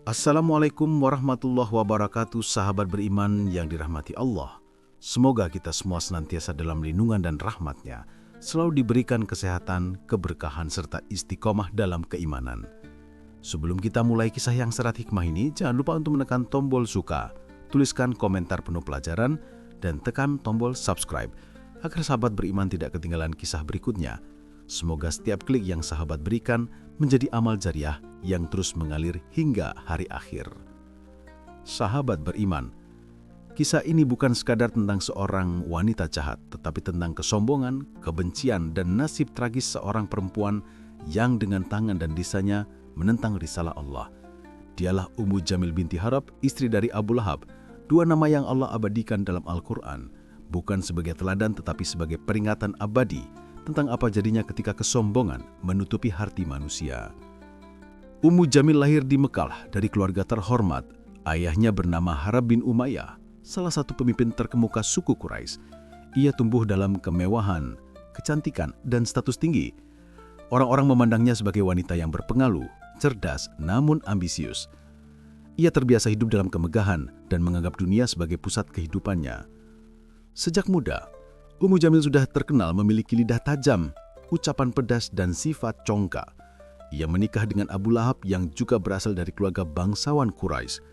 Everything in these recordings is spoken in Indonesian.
Assalamualaikum warahmatullahi wabarakatuh, sahabat beriman yang dirahmati Allah. Semoga kita semua senantiasa dalam lindungan dan rahmat-Nya, selalu diberikan kesehatan, keberkahan, serta istiqomah dalam keimanan. Sebelum kita mulai kisah yang serat hikmah ini, jangan lupa untuk menekan tombol suka, tuliskan komentar penuh pelajaran, dan tekan tombol subscribe, agar sahabat beriman tidak ketinggalan kisah berikutnya. Semoga setiap klik yang sahabat berikan menjadi amal jariah yang terus mengalir hingga hari akhir. Sahabat beriman, kisah ini bukan sekadar tentang seorang wanita jahat, tetapi tentang kesombongan, kebencian, dan nasib tragis seorang perempuan yang dengan tangan dan lisannya menentang risalah Allah. Dialah Ummu Jamil binti Harab, istri dari Abu Lahab, dua nama yang Allah abadikan dalam Al-Quran, bukan sebagai teladan tetapi sebagai peringatan abadi tentang apa jadinya ketika kesombongan menutupi hati manusia. Ummu Jamil lahir di Mekah dari keluarga terhormat. Ayahnya bernama Harab bin Umayyah, salah satu pemimpin terkemuka suku Quraisy. Ia tumbuh dalam kemewahan, kecantikan, dan status tinggi. Orang-orang memandangnya sebagai wanita yang berpengaruh, cerdas, namun ambisius. Ia terbiasa hidup dalam kemegahan dan menganggap dunia sebagai pusat kehidupannya. Sejak muda, Ummu Jamil sudah terkenal memiliki lidah tajam, ucapan pedas, dan sifat congkak. Ia menikah dengan Abu Lahab yang juga berasal dari keluarga bangsawan Quraisy.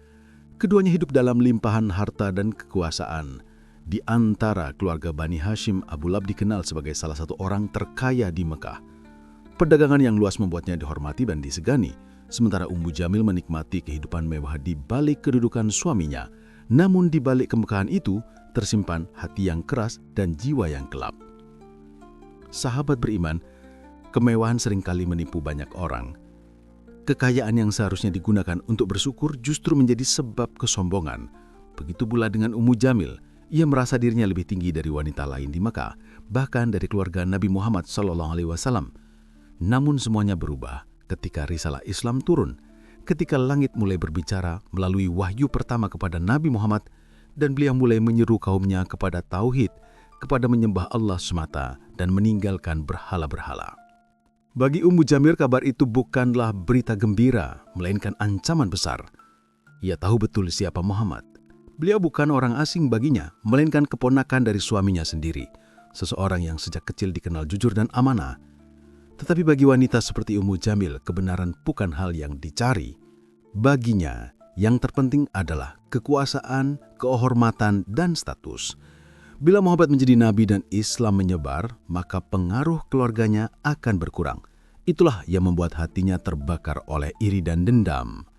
Keduanya hidup dalam limpahan harta dan kekuasaan. Di antara keluarga Bani Hashim, Abu Lahab dikenal sebagai salah satu orang terkaya di Mekah. Perdagangan yang luas membuatnya dihormati dan disegani, sementara Ummu Jamil menikmati kehidupan mewah di balik kedudukan suaminya. Namun di balik kemegahan itu, tersimpan hati yang keras dan jiwa yang gelap. Sahabat beriman, kemewahan seringkali menipu banyak orang. Kekayaan yang seharusnya digunakan untuk bersyukur justru menjadi sebab kesombongan. Begitu pula dengan Ummu Jamil, ia merasa dirinya lebih tinggi dari wanita lain di Mekah, bahkan dari keluarga Nabi Muhammad SAW. Namun semuanya berubah ketika risalah Islam turun, ketika langit mulai berbicara melalui wahyu pertama kepada Nabi Muhammad, dan beliau mulai menyeru kaumnya kepada tauhid, kepada menyembah Allah semata dan meninggalkan berhala-berhala. Bagi Ummu Jamil, kabar itu bukanlah berita gembira, melainkan ancaman besar. Ia tahu betul siapa Muhammad. Beliau bukan orang asing baginya, melainkan keponakan dari suaminya sendiri, seseorang yang sejak kecil dikenal jujur dan amanah. Tetapi bagi wanita seperti Ummu Jamil, kebenaran bukan hal yang dicari. Baginya, yang terpenting adalah kekuasaan, kehormatan, dan status. Bila Muhammad menjadi nabi dan Islam menyebar, maka pengaruh keluarganya akan berkurang. Itulah yang membuat hatinya terbakar oleh iri dan dendam.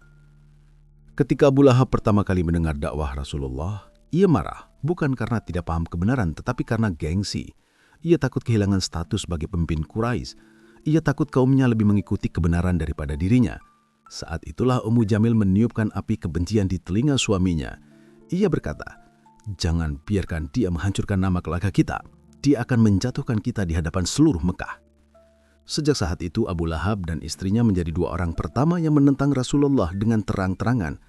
Ketika Abu Lahab pertama kali mendengar dakwah Rasulullah, ia marah, bukan karena tidak paham kebenaran, tetapi karena gengsi. Ia takut kehilangan status sebagai pemimpin Quraisy. Ia takut kaumnya lebih mengikuti kebenaran daripada dirinya. Saat itulah Ummu Jamil meniupkan api kebencian di telinga suaminya. Ia berkata, "Jangan biarkan dia menghancurkan nama keluarga kita. Dia akan menjatuhkan kita di hadapan seluruh Mekah." Sejak saat itu, Abu Lahab dan istrinya menjadi dua orang pertama yang menentang Rasulullah dengan terang-terangan.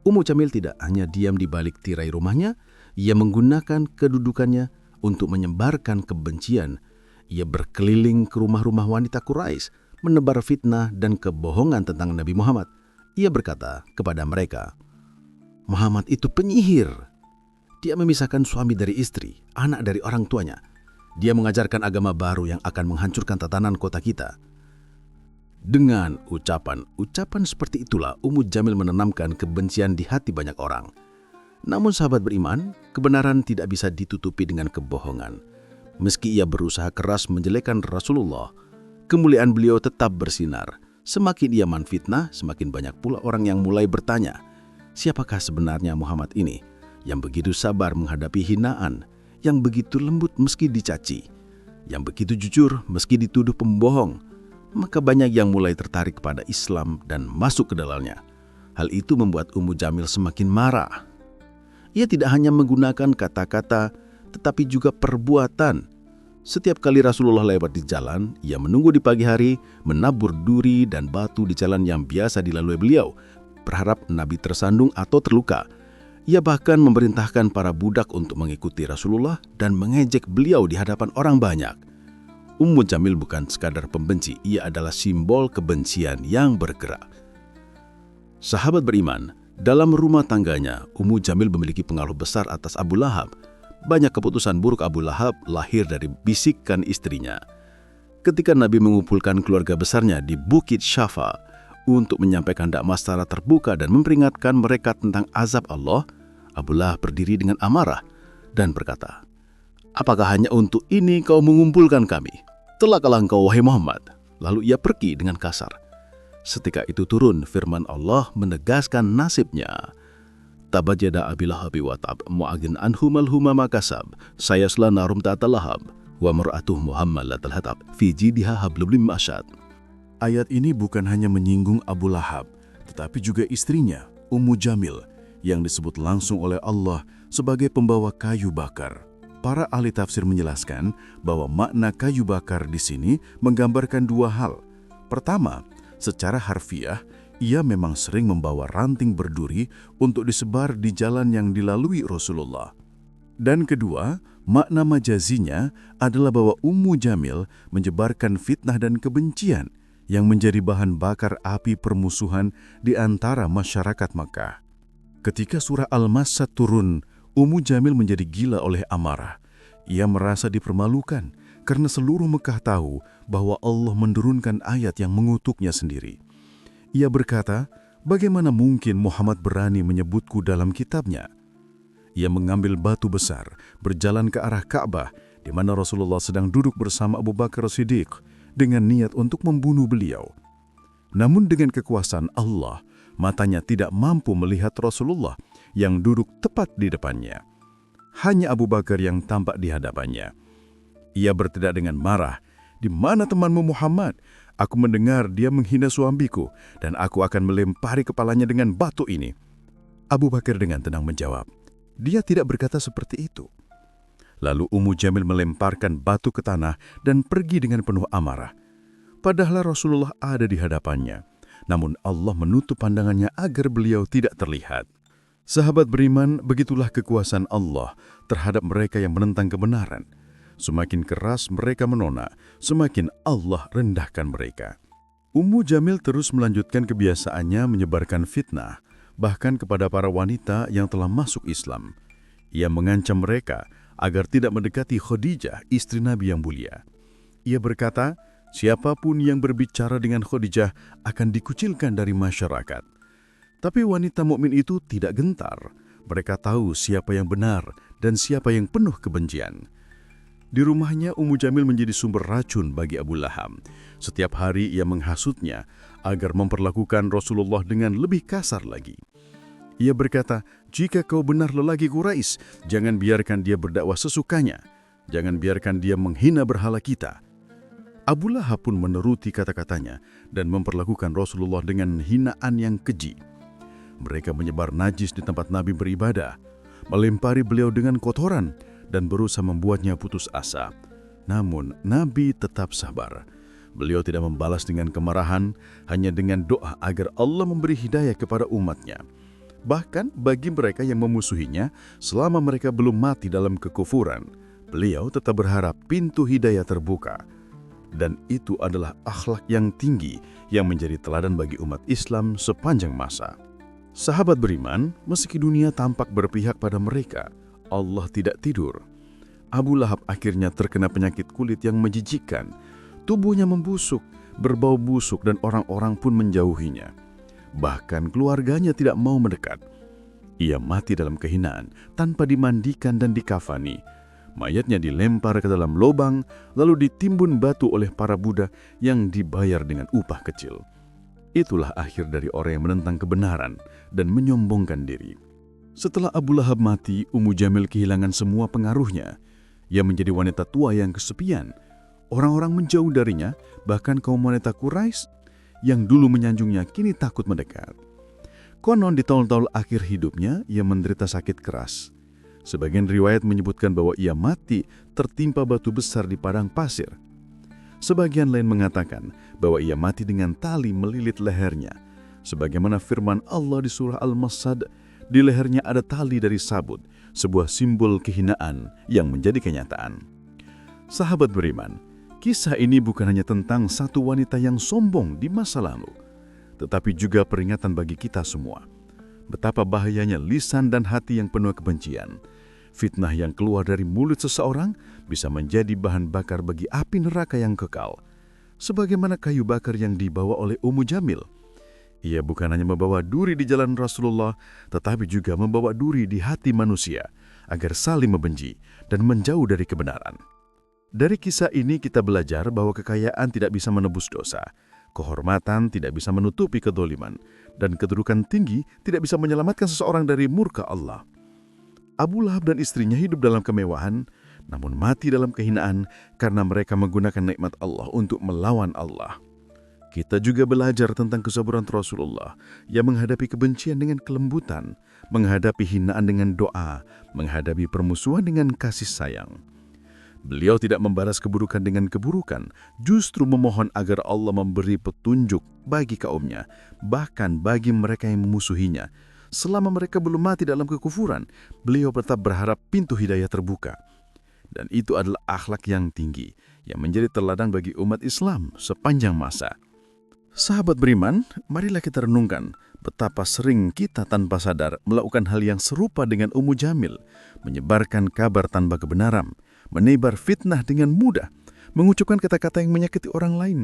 Ummu Jamil tidak hanya diam di balik tirai rumahnya, ia menggunakan kedudukannya untuk menyebarkan kebencian. Ia berkeliling ke rumah-rumah wanita Quraisy, menebar fitnah dan kebohongan tentang Nabi Muhammad. Ia berkata kepada mereka, "Muhammad itu penyihir. Dia memisahkan suami dari istri, anak dari orang tuanya. Dia mengajarkan agama baru yang akan menghancurkan tatanan kota kita." Dengan ucapan seperti itulah Ummu Jamil menanamkan kebencian di hati banyak orang. Namun sahabat beriman, kebenaran tidak bisa ditutupi dengan kebohongan. Meski ia berusaha keras menjelekkan Rasulullah, kemuliaan beliau tetap bersinar. Semakin ia menfitnah, semakin banyak pula orang yang mulai bertanya, siapakah sebenarnya Muhammad ini, yang begitu sabar menghadapi hinaan, yang begitu lembut meski dicaci, yang begitu jujur meski dituduh pembohong. Maka banyak yang mulai tertarik kepada Islam dan masuk ke dalamnya. Hal itu membuat Ummu Jamil semakin marah. Ia tidak hanya menggunakan kata-kata, tetapi juga perbuatan. Setiap kali Rasulullah lewat di jalan, ia menunggu di pagi hari, menabur duri dan batu di jalan yang biasa dilalui beliau, berharap Nabi tersandung atau terluka. Ia bahkan memerintahkan para budak untuk mengikuti Rasulullah dan mengejek beliau di hadapan orang banyak. Ummu Jamil bukan sekadar pembenci, ia adalah simbol kebencian yang bergerak. Sahabat beriman, dalam rumah tangganya, Ummu Jamil memiliki pengaruh besar atas Abu Lahab. Banyak keputusan buruk Abu Lahab lahir dari bisikan istrinya. Ketika Nabi mengumpulkan keluarga besarnya di Bukit Syafa untuk menyampaikan dakwah secara terbuka dan memperingatkan mereka tentang azab Allah, Abu Lahab berdiri dengan amarah dan berkata, "Apakah hanya untuk ini kau mengumpulkan kami? Celakalah engkau, wahai Muhammad." Lalu ia pergi dengan kasar. Setika itu turun firman Allah menegaskan nasibnya. Tabat yada Abi Lahabi wa tab, mu'agin anhu malhuma makasab, sayasla narum ta'ata lahab, wa mar'atuh muhammalatal hatab, fi jidha hablum min masyad. Ayat ini bukan hanya menyinggung Abu Lahab, tetapi juga istrinya, Ummu Jamil, yang disebut langsung oleh Allah sebagai pembawa kayu bakar. Para ahli tafsir menjelaskan bahwa makna kayu bakar di sini menggambarkan dua hal. Pertama, secara harfiah, ia memang sering membawa ranting berduri untuk disebar di jalan yang dilalui Rasulullah. Dan kedua, makna majazinya adalah bahwa Ummu Jamil menyebarkan fitnah dan kebencian yang menjadi bahan bakar api permusuhan di antara masyarakat Makkah. Ketika surah Al-Masad turun, Ummu Jamil menjadi gila oleh amarah. Ia merasa dipermalukan karena seluruh Mekah tahu bahwa Allah menurunkan ayat yang mengutuknya sendiri. Ia berkata, "Bagaimana mungkin Muhammad berani menyebutku dalam kitabnya?" Ia mengambil batu besar, berjalan ke arah Ka'bah, di mana Rasulullah sedang duduk bersama Abu Bakar Siddiq, dengan niat untuk membunuh beliau. Namun dengan kekuasaan Allah, matanya tidak mampu melihat Rasulullah yang duduk tepat di depannya. Hanya Abu Bakar yang tampak di hadapannya. Ia berteriak dengan marah, "Di mana temanmu Muhammad? Aku mendengar dia menghina suamiku dan aku akan melempari kepalanya dengan batu ini." Abu Bakar dengan tenang menjawab, "Dia tidak berkata seperti itu." Lalu Ummu Jamil melemparkan batu ke tanah dan pergi dengan penuh amarah. Padahal Rasulullah ada di hadapannya, namun Allah menutup pandangannya agar beliau tidak terlihat. Sahabat beriman, begitulah kekuasaan Allah terhadap mereka yang menentang kebenaran. Semakin keras mereka menolak, semakin Allah rendahkan mereka. Ummu Jamil terus melanjutkan kebiasaannya menyebarkan fitnah, bahkan kepada para wanita yang telah masuk Islam. Ia mengancam mereka agar tidak mendekati Khadijah, istri Nabi yang mulia. Ia berkata, siapapun yang berbicara dengan Khadijah akan dikucilkan dari masyarakat. Tapi wanita mukmin itu tidak gentar. Mereka tahu siapa yang benar dan siapa yang penuh kebencian. Di rumahnya, Ummu Jamil menjadi sumber racun bagi Abu Lahab. Setiap hari ia menghasutnya agar memperlakukan Rasulullah dengan lebih kasar lagi. Ia berkata, "Jika kau benar lelaki Quraisy, jangan biarkan dia berdakwah sesukanya. Jangan biarkan dia menghina berhala kita." Abu Lahab pun menuruti kata-katanya dan memperlakukan Rasulullah dengan hinaan yang keji. Mereka menyebar najis di tempat Nabi beribadah, melempari beliau dengan kotoran, dan berusaha membuatnya putus asa. Namun, Nabi tetap sabar. Beliau tidak membalas dengan kemarahan, hanya dengan doa agar Allah memberi hidayah kepada umatnya. Bahkan bagi mereka yang memusuhinya, selama mereka belum mati dalam kekufuran, beliau tetap berharap pintu hidayah terbuka. Dan itu adalah akhlak yang tinggi yang menjadi teladan bagi umat Islam sepanjang masa. Sahabat beriman, meski dunia tampak berpihak pada mereka, Allah tidak tidur. Abu Lahab akhirnya terkena penyakit kulit yang menjijikkan. Tubuhnya membusuk, berbau busuk dan orang-orang pun menjauhinya. Bahkan keluarganya tidak mau mendekat. Ia mati dalam kehinaan tanpa dimandikan dan dikafani. Mayatnya dilempar ke dalam lubang, lalu ditimbun batu oleh para budak yang dibayar dengan upah kecil. Itulah akhir dari orang yang menentang kebenaran dan menyombongkan diri. Setelah Abu Lahab mati, Ummu Jamil kehilangan semua pengaruhnya. Ia menjadi wanita tua yang kesepian. Orang-orang menjauh darinya, bahkan kaum wanita Quraisy yang dulu menyanjungnya kini takut mendekat. Konon di tahun-tahun akhir hidupnya, ia menderita sakit keras. Sebagian riwayat menyebutkan bahwa ia mati tertimpa batu besar di padang pasir. Sebagian lain mengatakan bahwa ia mati dengan tali melilit lehernya. Sebagaimana firman Allah di surah Al-Masad, di lehernya ada tali dari sabut, sebuah simbol kehinaan yang menjadi kenyataan. Sahabat beriman, kisah ini bukan hanya tentang satu wanita yang sombong di masa lalu, tetapi juga peringatan bagi kita semua. Betapa bahayanya lisan dan hati yang penuh kebencian. Fitnah yang keluar dari mulut seseorang bisa menjadi bahan bakar bagi api neraka yang kekal. Sebagaimana kayu bakar yang dibawa oleh Ummu Jamil. Ia bukan hanya membawa duri di jalan Rasulullah, tetapi juga membawa duri di hati manusia, agar saling membenci dan menjauh dari kebenaran. Dari kisah ini kita belajar bahwa kekayaan tidak bisa menebus dosa, kehormatan tidak bisa menutupi kedoliman, dan kedudukan tinggi tidak bisa menyelamatkan seseorang dari murka Allah. Abu Lahab dan istrinya hidup dalam kemewahan, namun mati dalam kehinaan karena mereka menggunakan nikmat Allah untuk melawan Allah. Kita juga belajar tentang kesabaran Rasulullah yang menghadapi kebencian dengan kelembutan, menghadapi hinaan dengan doa, menghadapi permusuhan dengan kasih sayang. Beliau tidak membalas keburukan dengan keburukan, justru memohon agar Allah memberi petunjuk bagi kaumnya, bahkan bagi mereka yang memusuhinya. Selama mereka belum mati dalam kekufuran, beliau tetap berharap pintu hidayah terbuka. Dan itu adalah akhlak yang tinggi, yang menjadi teladan bagi umat Islam sepanjang masa. Sahabat beriman, marilah kita renungkan betapa sering kita tanpa sadar melakukan hal yang serupa dengan Ummu Jamil, menyebarkan kabar tanpa kebenaran, menebar fitnah dengan mudah, mengucapkan kata-kata yang menyakiti orang lain.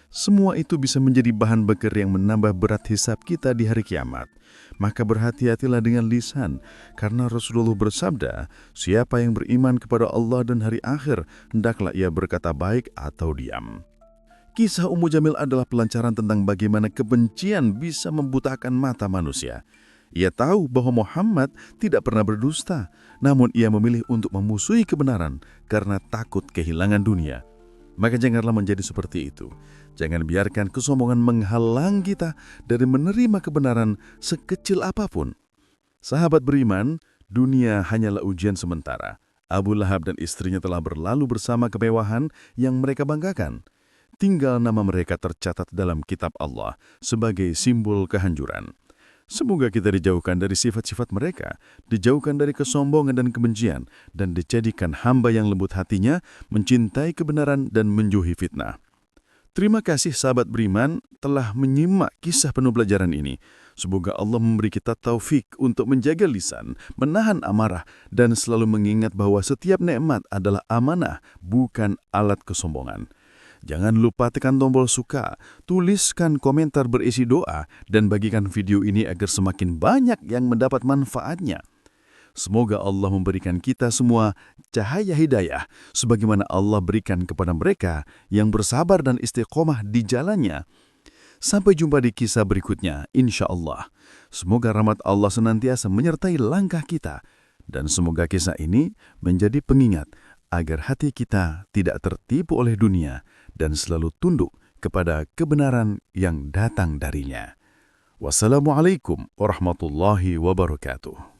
Semua itu bisa menjadi bahan bakar yang menambah berat hisab kita di hari kiamat. Maka berhati-hatilah dengan lisan, karena Rasulullah bersabda, siapa yang beriman kepada Allah dan hari akhir, hendaklah ia berkata baik atau diam. Kisah Ummu Jamil adalah pelancaran tentang bagaimana kebencian bisa membutakan mata manusia. Ia tahu bahwa Muhammad tidak pernah berdusta, namun ia memilih untuk memusuhi kebenaran karena takut kehilangan dunia. Maka janganlah menjadi seperti itu. Jangan biarkan kesombongan menghalang kita dari menerima kebenaran sekecil apapun. Sahabat beriman, dunia hanyalah ujian sementara. Abu Lahab dan istrinya telah berlalu bersama kemewahan yang mereka banggakan. Tinggal nama mereka tercatat dalam kitab Allah sebagai simbol kehancuran. Semoga kita dijauhkan dari sifat-sifat mereka, dijauhkan dari kesombongan dan kebencian, dan dijadikan hamba yang lembut hatinya, mencintai kebenaran dan menjauhi fitnah. Terima kasih sahabat beriman telah menyimak kisah penuh pelajaran ini. Semoga Allah memberi kita taufik untuk menjaga lisan, menahan amarah, dan selalu mengingat bahwa setiap nikmat adalah amanah, bukan alat kesombongan. Jangan lupa tekan tombol suka, tuliskan komentar berisi doa, dan bagikan video ini agar semakin banyak yang mendapat manfaatnya. Semoga Allah memberikan kita semua cahaya hidayah, sebagaimana Allah berikan kepada mereka yang bersabar dan istiqomah di jalannya. Sampai jumpa di kisah berikutnya, insya Allah. Semoga rahmat Allah senantiasa menyertai langkah kita, dan semoga kisah ini menjadi pengingat agar hati kita tidak tertipu oleh dunia dan selalu tunduk kepada kebenaran yang datang darinya. Wassalamualaikum warahmatullahi wabarakatuh.